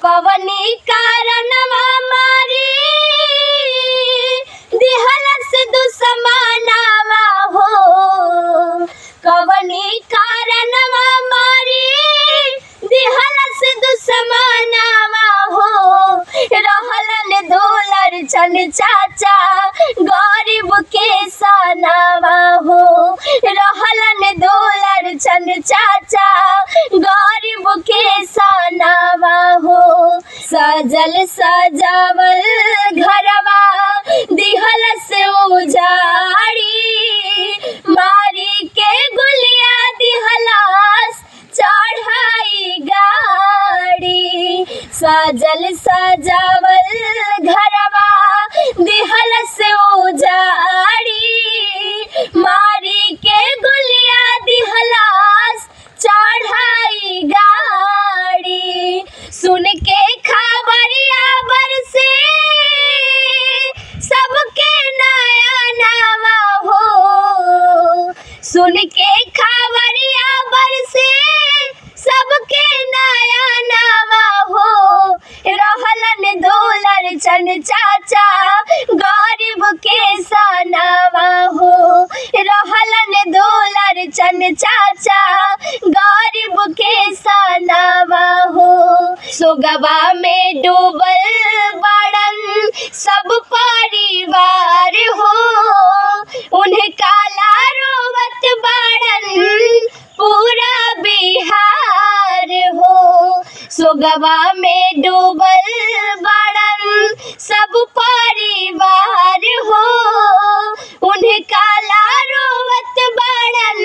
कवनी कारणवा मारी दिहलस दुश्मनावा हो, कवनी कारणवा मारी दिहलस दुश्मनावा हो। रहलन दुलर चन चाचा गरीब के सनावा हो, रहलन दुलर चन चाचा गरीब के सनावा हो। सजल सजावल घरवा दिहलस उजाड़ी, मारी के गुलिया दिहलस चढ़ाई गाड़ी। सजल सजावल घरवा दिहलस उजाड़ी, मारी के गुलिया दिहलस चढ़ाई गाड़ी। सुन के खबरिया बरसे सबके नया नावा हो, सुन के खबरिया बरसे सबके नया नावा हो। रहलन दुलर चन चाचा गरीब के सनावा हो, रहलन दुलर चन चाचा गरीब के सनावा हो। सोगवा में डूबल बड़न सब परिवार हो, उन्हें काला रोवत बड़न पूरा बिहार हो। सोगवा में डूबल बड़न सब परिवार हो, उन्हें काला रोवत बड़न